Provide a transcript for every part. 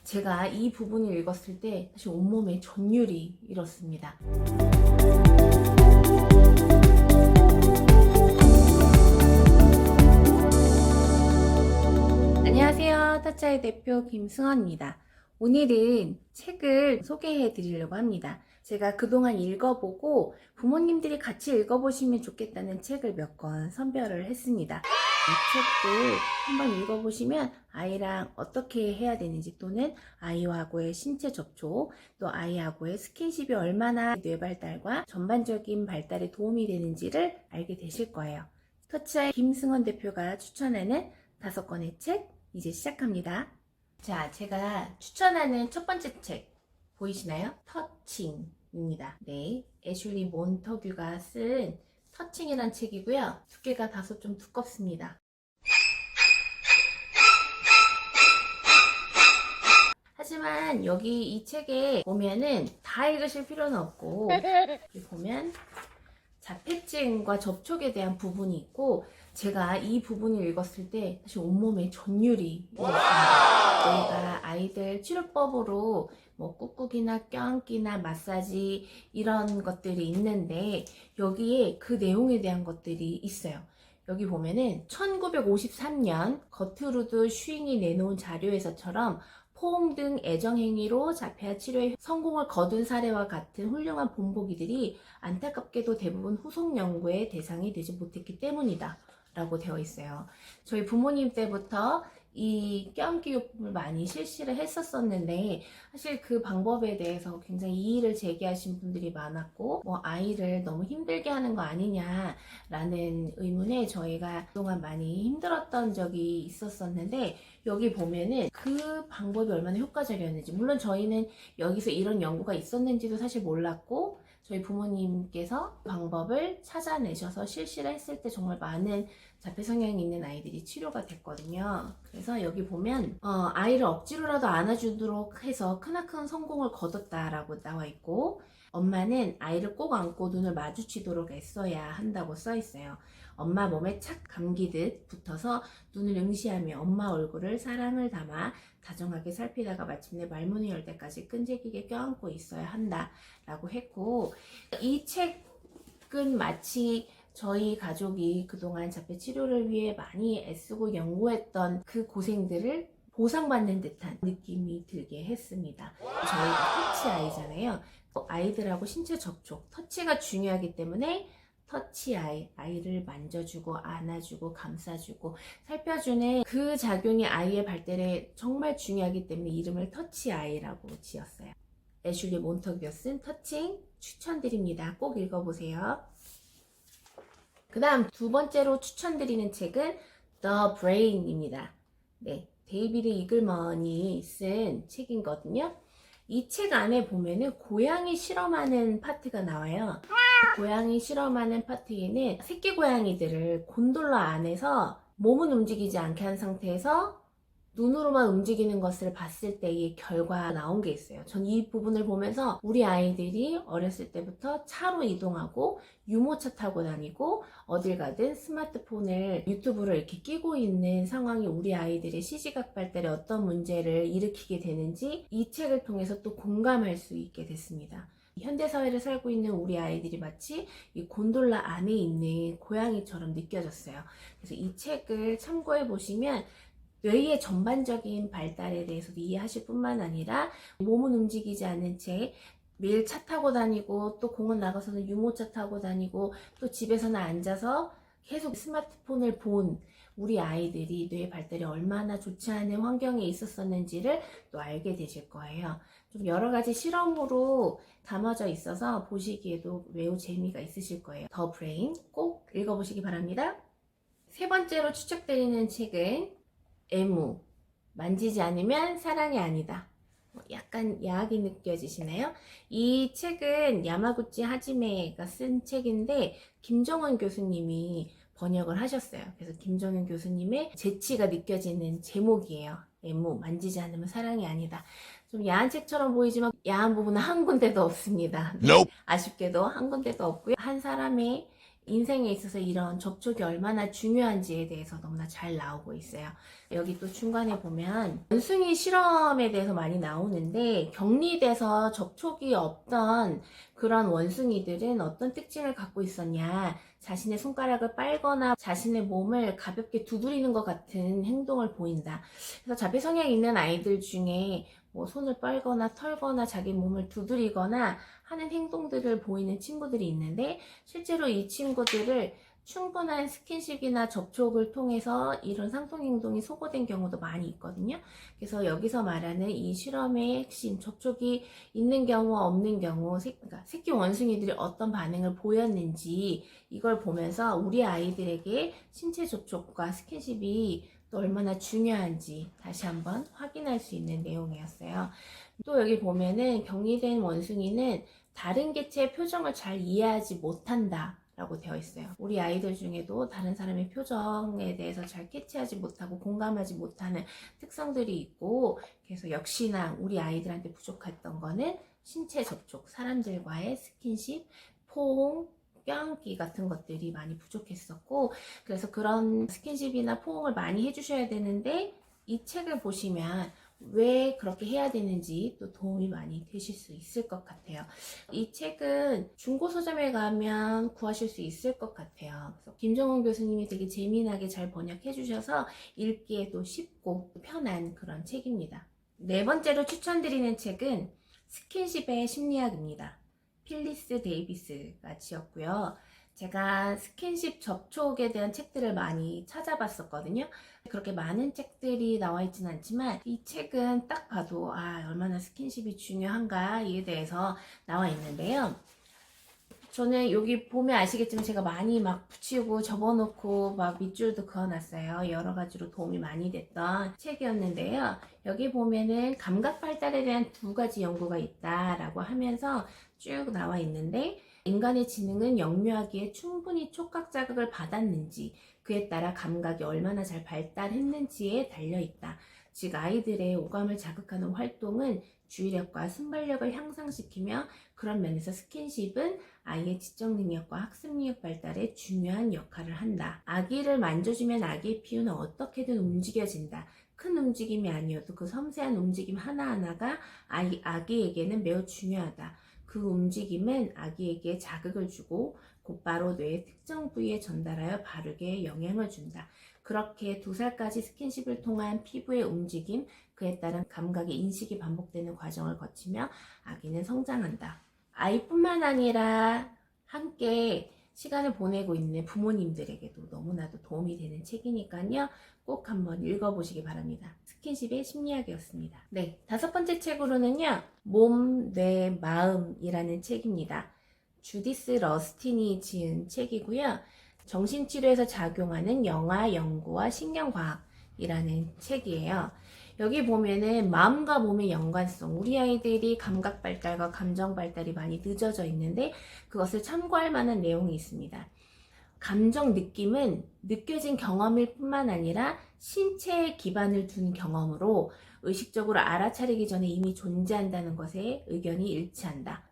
제가 이 부분을 읽었을 때 사실 온몸에 전율이 일었습니다. 안녕하세요. 타짜의 대표 김승원입니다. 오늘은 책을 소개해 드리려고 합니다. 제가 그동안 읽어보고 부모님들이 같이 읽어보시면 좋겠다는 책을 몇 권 선별을 했습니다. 이 책도 한번 읽어보시면 아이랑 어떻게 해야 되는지, 또는 아이하고의 신체 접촉, 또 아이하고의 스킨십이 얼마나 뇌 발달과 전반적인 발달에 도움이 되는지를 알게 되실 거예요. 터치아의 김승원 대표가 추천하는 5권의 책, 이제 시작합니다. 자, 제가 추천하는 첫 번째 책 보이시나요? 터칭입니다. 네, 애슐리 몬터규가 쓴 터칭이란 책이고요. 두께가 다소 좀 두껍습니다. 하지만 여기 이 책에 보면은 다 읽으실 필요는 없고, 여기 보면 자폐증과 접촉에 대한 부분이 있고, 제가 이 부분을 읽었을 때 사실 온몸에 전율이 일었습니다. 저희가 아이들 치료법으로 뭐 꾹꾹이나 껴안기나 마사지 이런 것들이 있는데, 여기에 그 내용에 대한 것들이 있어요. 여기 보면은 1953년 거트루드 슈잉이 내놓은 자료에서처럼 포옹 등 애정행위로 자폐아 치료에 성공을 거둔 사례와 같은 훌륭한 본보기들이 안타깝게도 대부분 후속 연구의 대상이 되지 못했기 때문이다 라고 되어 있어요. 저희 부모님 때부터 이 껴안기 요법을 많이 실시를 했었었는데, 사실 그 방법에 대해서 굉장히 이의를 제기하신 분들이 많았고, 뭐 아이를 너무 힘들게 하는 거 아니냐라는 의문에 저희가 그동안 많이 힘들었던 적이 있었었는데, 여기 보면은 그 방법이 얼마나 효과적이었는지, 물론 저희는 여기서 이런 연구가 있었는지도 사실 몰랐고, 저희 부모님께서 방법을 찾아내셔서 실시를 했을 때 정말 많은 자폐 성향이 있는 아이들이 치료가 됐거든요. 그래서 여기 보면 아이를 억지로라도 안아주도록 해서 크나큰 성공을 거뒀다라고 나와 있고, 엄마는 아이를 꼭 안고 눈을 마주치도록 애써야 한다고 써 있어요. 엄마 몸에 착 감기듯 붙어서 눈을 응시하며 엄마 얼굴을 사랑을 담아 다정하게 살피다가 마침내 말문이 열 때까지 끈질기게 껴안고 있어야 한다 라고 했고, 이 책은 마치 저희 가족이 그동안 자폐 치료를 위해 많이 애쓰고 연구했던 그 고생들을 보상받는 듯한 느낌이 들게 했습니다. 저희가 터치 아이잖아요. 아이들하고 신체 접촉, 터치가 중요하기 때문에 터치 아이, 아이를 만져주고 안아주고 감싸주고 살펴주는 그 작용이 아이의 발달에 정말 중요하기 때문에 이름을 터치 아이라고 지었어요. 애슐리 몬터규가 쓴 터칭 추천드립니다. 꼭 읽어보세요. 그 다음 두 번째로 추천드리는 책은 The Brain입니다. 네, 데이비드 이글먼이 쓴 책이거든요. 이 책 안에 보면은 고양이 실험하는 파트가 나와요. 고양이 실험하는 파트에는 새끼 고양이들을 곤돌라 안에서 몸은 움직이지 않게 한 상태에서 눈으로만 움직이는 것을 봤을 때의 결과가 나온 게 있어요. 전 이 부분을 보면서 우리 아이들이 어렸을 때부터 차로 이동하고 유모차 타고 다니고 어딜 가든 스마트폰을, 유튜브를 이렇게 끼고 있는 상황이 우리 아이들의 시지각 발달에 어떤 문제를 일으키게 되는지 이 책을 통해서 또 공감할 수 있게 됐습니다. 현대사회를 살고 있는 우리 아이들이 마치 이 곤돌라 안에 있는 고양이처럼 느껴졌어요. 그래서 이 책을 참고해 보시면 뇌의 전반적인 발달에 대해서도 이해하실 뿐만 아니라, 몸은 움직이지 않는 채 매일 차 타고 다니고 또 공원 나가서는 유모차 타고 다니고 또 집에서는 앉아서 계속 스마트폰을 본 우리 아이들이 뇌 발달이 얼마나 좋지 않은 환경에 있었었는지를 또 알게 되실 거예요. 좀 여러 가지 실험으로 담아져 있어서 보시기에도 매우 재미가 있으실 거예요. 더 브레인 꼭 읽어보시기 바랍니다. 세 번째로 추천드리는 책은 애무, 만지지 않으면 사랑이 아니다. 약간 야하게 느껴지시나요? 이 책은 야마구치 하지메가 쓴 책인데 김정은 교수님이 번역을 하셨어요. 그래서 김정은 교수님의 재치가 느껴지는 제목이에요. 애무, 만지지 않으면 사랑이 아니다. 좀 야한 책처럼 보이지만 야한 부분은 한 군데도 없습니다. 네, 아쉽게도 한 군데도 없고요. 한 사람의 인생에 있어서 이런 접촉이 얼마나 중요한지에 대해서 너무나 잘 나오고 있어요. 여기 또 중간에 보면 원숭이 실험에 대해서 많이 나오는데, 격리돼서 접촉이 없던 그런 원숭이들은 어떤 특징을 갖고 있었냐, 자신의 손가락을 빨거나 자신의 몸을 가볍게 두드리는 것 같은 행동을 보인다. 그래서 자폐 성향이 있는 아이들 중에 뭐 손을 빨거나 털거나 자기 몸을 두드리거나 하는 행동들을 보이는 친구들이 있는데, 실제로 이 친구들을 충분한 스킨십이나 접촉을 통해서 이런 상통행동이 소거된 경우도 많이 있거든요. 그래서 여기서 말하는 이 실험의 핵심, 접촉이 있는 경우와 없는 경우, 그러니까 새끼 원숭이들이 어떤 반응을 보였는지 이걸 보면서 우리 아이들에게 신체 접촉과 스킨십이 또 얼마나 중요한지 다시 한번 확인할 수 있는 내용이었어요. 또 여기 보면은 격리된 원숭이는 다른 개체의 표정을 잘 이해하지 못한다 라고 되어 있어요. 우리 아이들 중에도 다른 사람의 표정에 대해서 잘 캐치하지 못하고 공감하지 못하는 특성들이 있고, 그래서 역시나 우리 아이들한테 부족했던 거는 신체 접촉, 사람들과의 스킨십, 포옹, 껴안기 같은 것들이 많이 부족했었고, 그래서 그런 스킨십이나 포옹을 많이 해주셔야 되는데, 이 책을 보시면 왜 그렇게 해야 되는지 또 도움이 많이 되실 수 있을 것 같아요. 이 책은 중고 서점에 가면 구하실 수 있을 것 같아요. 그래서 김정원 교수님이 되게 재미나게 잘 번역해 주셔서 읽기에도 쉽고 편한 그런 책입니다. 네 번째로 추천드리는 책은 스킨십의 심리학입니다. 필리스 데이비스가 지었고요. 제가 스킨십 접촉에 대한 책들을 많이 찾아봤었거든요. 그렇게 많은 책들이 나와 있지는 않지만 이 책은 딱 봐도 얼마나 스킨십이 중요한가에 대해서 나와 있는데요. 저는 여기 보면 아시겠지만 제가 많이 막 붙이고 접어놓고 막 밑줄도 그어놨어요. 여러 가지로 도움이 많이 됐던 책이었는데요. 여기 보면은 감각 발달에 대한 2가지 연구가 있다라고 하면서 쭉 나와 있는데, 인간의 지능은 영유아기에 충분히 촉각 자극을 받았는지, 그에 따라 감각이 얼마나 잘 발달했는지에 달려있다. 즉 아이들의 오감을 자극하는 활동은 주의력과 순발력을 향상시키며, 그런 면에서 스킨십은 아이의 지적 능력과 학습 능력 발달에 중요한 역할을 한다. 아기를 만져주면 아기의 피부는 어떻게든 움직여진다. 큰 움직임이 아니어도 그 섬세한 움직임 하나하나가 아기에게는 매우 중요하다. 그 움직임은 아기에게 자극을 주고 곧바로 뇌의 특정 부위에 전달하여 바르게 영향을 준다. 그렇게 2살까지 스킨십을 통한 피부의 움직임, 그에 따른 감각의 인식이 반복되는 과정을 거치며 아기는 성장한다. 아이뿐만 아니라 함께 시간을 보내고 있는 부모님들에게도 너무나도 도움이 되는 책이니까요. 꼭 한번 읽어보시기 바랍니다. 스킨십의 심리학이었습니다. 네, 5번째 책으로는요. 몸, 뇌, 마음이라는 책입니다. 주디스 러스틴이 지은 책이고요. 정신치료에서 작용하는 영아 연구와 신경과학이라는 책이에요. 여기 보면은 마음과 몸의 연관성, 우리 아이들이 감각 발달과 감정 발달이 많이 늦어져 있는데 그것을 참고할 만한 내용이 있습니다. 감정 느낌은 느껴진 경험일 뿐만 아니라 신체에 기반을 둔 경험으로 의식적으로 알아차리기 전에 이미 존재한다는 것에 의견이 일치한다.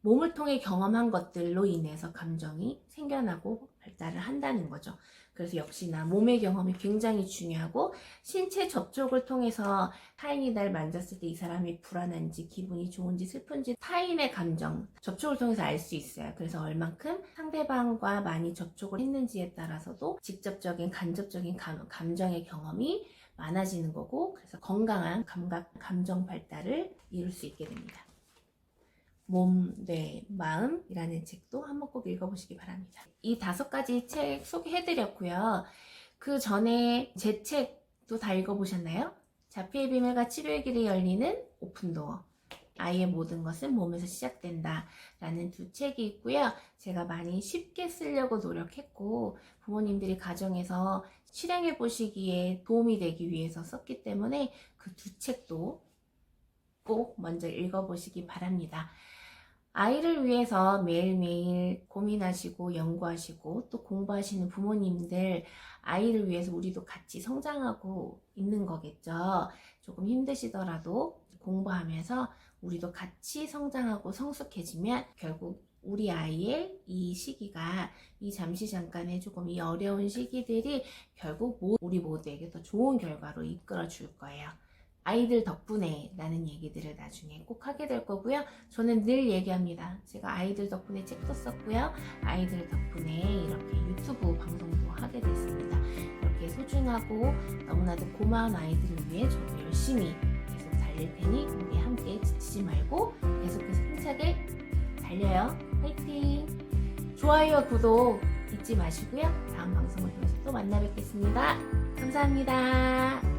몸을 통해 경험한 것들로 인해서 감정이 생겨나고 발달을 한다는 거죠. 그래서 역시나 몸의 경험이 굉장히 중요하고, 신체 접촉을 통해서 타인이 날 만졌을 때 이 사람이 불안한지 기분이 좋은지 슬픈지 타인의 감정, 접촉을 통해서 알 수 있어요. 그래서 얼만큼 상대방과 많이 접촉을 했는지에 따라서도 직접적인 간접적인 감정의 경험이 많아지는 거고, 그래서 건강한 감각, 감정 발달을 이룰 수 있게 됩니다. 몸, 뇌, 마음이라는 책도 한번 꼭 읽어보시기 바랍니다. 이 5가지 책 소개해드렸고요. 그 전에 제 책도 다 읽어보셨나요? 자폐의 비밀과 치료의 길이 열리는 오픈도어, 아이의 모든 것은 몸에서 시작된다 라는 2 책이 있고요. 제가 많이 쉽게 쓰려고 노력했고 부모님들이 가정에서 실행해 보시기에 도움이 되기 위해서 썼기 때문에 그 2 책도 꼭 먼저 읽어보시기 바랍니다. 아이를 위해서 매일매일 고민하시고 연구하시고 또 공부하시는 부모님들, 아이를 위해서 우리도 같이 성장하고 있는 거겠죠. 조금 힘드시더라도 공부하면서 우리도 같이 성장하고 성숙해지면 결국 우리 아이의 이 시기가 이 잠시 잠깐의 조금 이 어려운 시기들이 결국 우리 모두에게 더 좋은 결과로 이끌어 줄 거예요. 아이들 덕분에 라는 얘기들을 나중에 꼭 하게 될 거고요. 저는 늘 얘기합니다. 제가 아이들 덕분에 책도 썼고요. 아이들 덕분에 이렇게 유튜브 방송도 하게 됐습니다. 이렇게 소중하고 너무나도 고마운 아이들을 위해 저도 열심히 계속 달릴 테니 우리 함께 지치지 말고 계속해서 힘차게 달려요. 화이팅! 좋아요와 구독 잊지 마시고요. 다음 방송을 통해서 또 만나 뵙겠습니다. 감사합니다.